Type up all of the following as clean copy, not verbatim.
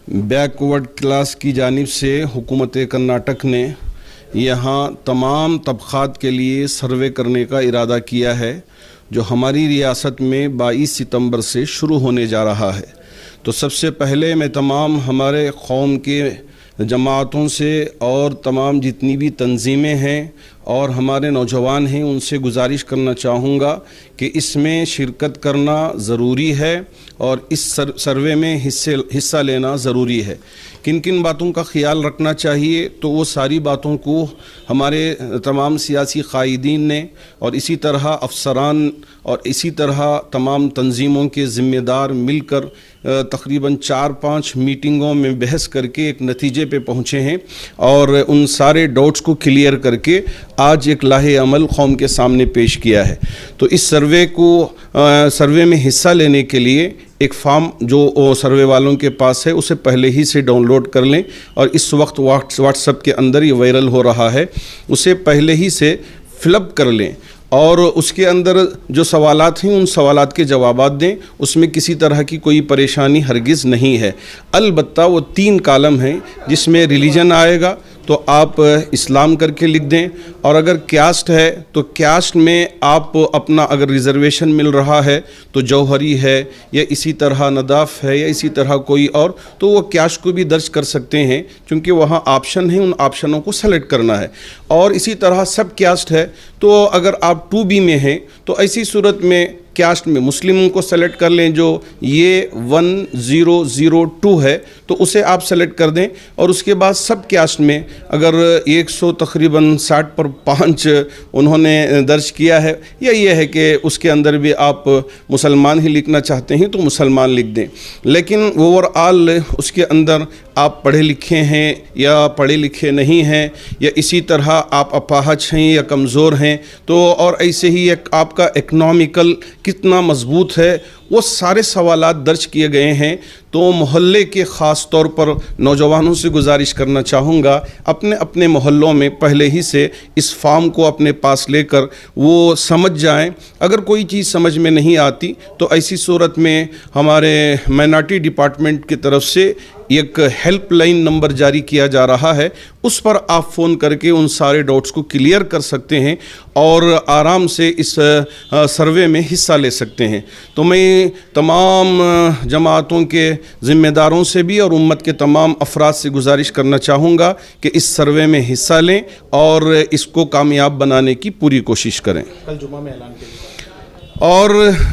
Backward class کی جانب سے حکومت کرناٹک نے یہاں تمام طبقات کے لیے سروے کرنے کا ارادہ کیا ہے جو ہماری ریاست میں 22 ستمبر سے شروع ہونے جا رہا ہے۔ تو سب سے پہلے میں تمام ہمارے قوم کے جماعتوں سے اور تمام جتنی بھی تنظیمیں ہیں اور ہمارے نوجوان ہیں ان سے گزارش کرنا چاہوں گا کہ اس میں شرکت کرنا ضروری ہے اور اس سروے میں حصہ لینا ضروری ہے۔ کن کن باتوں کا خیال رکھنا چاہیے تو وہ ساری باتوں کو ہمارے تمام سیاسی قائدین نے اور اسی طرح افسران اور اسی طرح تمام تنظیموں کے ذمہ دار مل کر تقریباً 4-5 میٹنگوں میں بحث کر کے ایک نتیجے پہ پہنچے ہیں اور ان سارے ڈاؤٹس کو کلیئر کر کے آج ایک لاہے عمل قوم کے سامنے پیش کیا ہے۔ تو اس سروے میں حصہ لینے کے لیے ایک فارم جو سروے والوں کے پاس ہے اسے پہلے ہی سے ڈاؤن لوڈ کر لیں اور اس وقت واٹس ایپ کے اندر یہ وائرل ہو رہا ہے، اسے پہلے ہی سے فل اپ کر لیں اور اس کے اندر جو سوالات ہیں ان سوالات کے جوابات دیں۔ اس میں کسی طرح کی کوئی پریشانی ہرگز نہیں ہے، البتہ وہ 3 کالم ہیں جس میں ریلیجن آئے گا تو آپ اسلام کر کے لکھ دیں، اور اگر کاسٹ ہے تو کاسٹ میں آپ اپنا اگر ریزرویشن مل رہا ہے تو جوہری ہے یا اسی طرح نداف ہے یا اسی طرح کوئی اور، تو وہ کاسٹ کو بھی درج کر سکتے ہیں کیونکہ وہاں آپشن ہیں، ان آپشنوں کو سلیکٹ کرنا ہے۔ اور اسی طرح سب کاسٹ ہے تو اگر آپ 2B میں ہیں تو ایسی صورت میں کاسٹ میں مسلم کو سلیکٹ کر لیں جو یہ 1002 ہے تو اسے آپ سلیکٹ کر دیں، اور اس کے بعد سب کاسٹ میں اگر 100 تقریباً 60 پر 5 انہوں نے درج کیا ہے یا یہ ہے کہ اس کے اندر بھی آپ مسلمان ہی لکھنا چاہتے ہیں تو مسلمان لکھ دیں، لیکن اوور آل اس کے اندر آپ پڑھے لکھے ہیں یا پڑھے لکھے نہیں ہیں یا اسی طرح آپ اپاہج ہیں یا کمزور ہیں تو اور ایسے ہی آپ کا اکنامیکل کتنا مضبوط ہے، وہ سارے سوالات درج کیے گئے ہیں۔ تو محلے کے خاص طور پر نوجوانوں سے گزارش کرنا چاہوں گا اپنے اپنے محلوں میں پہلے ہی سے اس فارم کو اپنے پاس لے کر وہ سمجھ جائیں۔ اگر کوئی چیز سمجھ میں نہیں آتی تو ایسی صورت میں ہمارے مائنارٹی ڈپارٹمنٹ کی طرف سے ایک ہیلپ لائن نمبر جاری کیا جا رہا ہے، اس پر آپ فون کر کے ان سارے ڈاؤٹس کو کلیئر کر سکتے ہیں اور آرام سے اس سروے میں حصہ لے سکتے ہیں۔ تو میں تمام جماعتوں کے ذمہ داروں سے بھی اور امت کے تمام افراد سے گزارش کرنا چاہوں گا کہ اس سروے میں حصہ لیں اور اس کو کامیاب بنانے کی پوری کوشش کریں۔ کل جمعہ میں اعلان کیا اور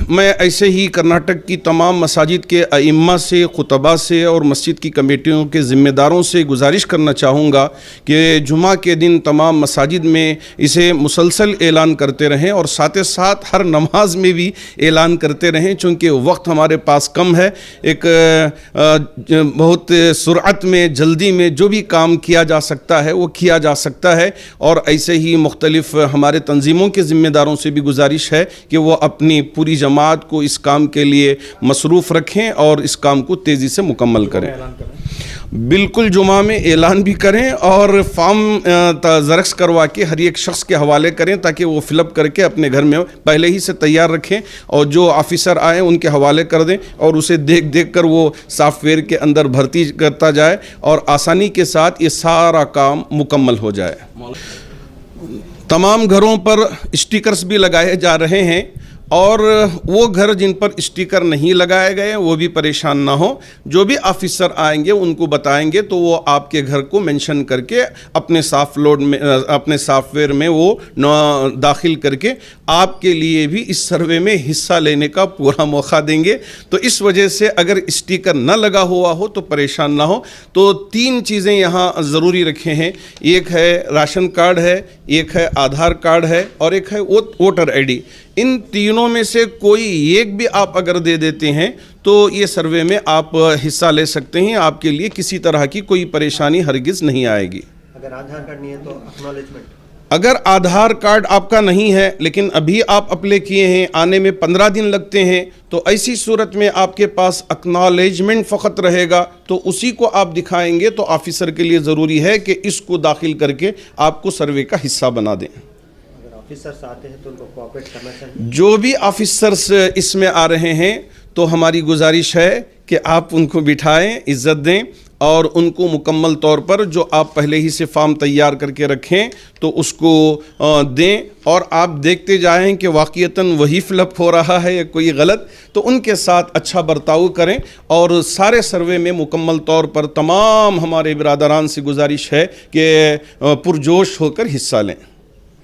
میں ایسے ہی کرناٹک کی تمام مساجد کے ائمہ سے، خطباء سے اور مسجد کی کمیٹیوں کے ذمہ داروں سے گزارش کرنا چاہوں گا کہ جمعہ کے دن تمام مساجد میں اسے مسلسل اعلان کرتے رہیں اور ساتھ ساتھ ہر نماز میں بھی اعلان کرتے رہیں، چونکہ وقت ہمارے پاس کم ہے، ایک بہت سرعت میں جلدی میں جو بھی کام کیا جا سکتا ہے وہ کیا جا سکتا ہے۔ اور ایسے ہی مختلف ہمارے تنظیموں کے ذمہ داروں سے بھی گزارش ہے کہ وہ اپنی پوری جماعت کو اس کام کے لیے مصروف رکھیں اور اس کام کو تیزی سے مکمل کریں۔ بالکل جمعہ میں اعلان بھی کریں اور فارم زرخس کروا کے ہر ایک شخص کے حوالے کریں تاکہ وہ فل اپ کر کے اپنے گھر میں پہلے ہی سے تیار رکھیں اور جو آفیسر آئیں ان کے حوالے کر دیں اور اسے دیکھ کر وہ سافٹ ویئر کے اندر بھرتی کرتا جائے اور آسانی کے ساتھ یہ سارا کام مکمل ہو جائے۔ تمام گھروں پر اسٹیکرز بھی لگائے جا رہے ہیں اور وہ گھر جن پر اسٹیکر نہیں لگائے گئے وہ بھی پریشان نہ ہوں، جو بھی آفیسر آئیں گے ان کو بتائیں گے تو وہ آپ کے گھر کو مینشن کر کے اپنے سافٹ ویئر میں وہ داخل کر کے آپ کے لیے بھی اس سروے میں حصہ لینے کا پورا موقع دیں گے۔ تو اس وجہ سے اگر اسٹیکر نہ لگا ہوا ہو تو پریشان نہ ہو۔ تو 3 چیزیں یہاں ضروری رکھے ہیں، ایک ہے راشن کارڈ ہے، ایک ہے آدھار کارڈ ہے اور ایک ہے ووٹر آئی ڈی۔ ان تینوں میں سے کوئی ایک بھی آپ اگر دے دیتے ہیں تو یہ سروے میں آپ حصہ لے سکتے ہیں، آپ کے لیے کسی طرح کی کوئی پریشانی ہرگز نہیں آئے گی۔ اگر آدھار کارڈ نہیں ہے تو اکنالجمنٹ، اگر آدھار کارڈ آپ کا نہیں ہے لیکن ابھی آپ اپلائی کیے ہیں، آنے میں 15 دن لگتے ہیں، تو ایسی صورت میں آپ کے پاس اکنالجمنٹ فقط رہے گا تو اسی کو آپ دکھائیں گے تو آفیسر کے لیے ضروری ہے کہ اس کو داخل کر کے آپ کو سروے کا حصہ بنا دیں۔ آفیسرز آتے ہیں تو ان کو کوآپریٹ کرنا چاہیے۔ جو بھی آفیسرز اس میں آ رہے ہیں تو ہماری گزارش ہے کہ آپ ان کو بٹھائیں، عزت دیں اور ان کو مکمل طور پر جو آپ پہلے ہی سے فارم تیار کر کے رکھیں تو اس کو دیں، اور آپ دیکھتے جائیں کہ واقعتاً وہی فل اپ ہو رہا ہے یا کوئی غلط، تو ان کے ساتھ اچھا برتاؤ کریں، اور سارے سروے میں مکمل طور پر تمام ہمارے برادران سے گزارش ہے کہ پرجوش ہو کر حصہ لیں۔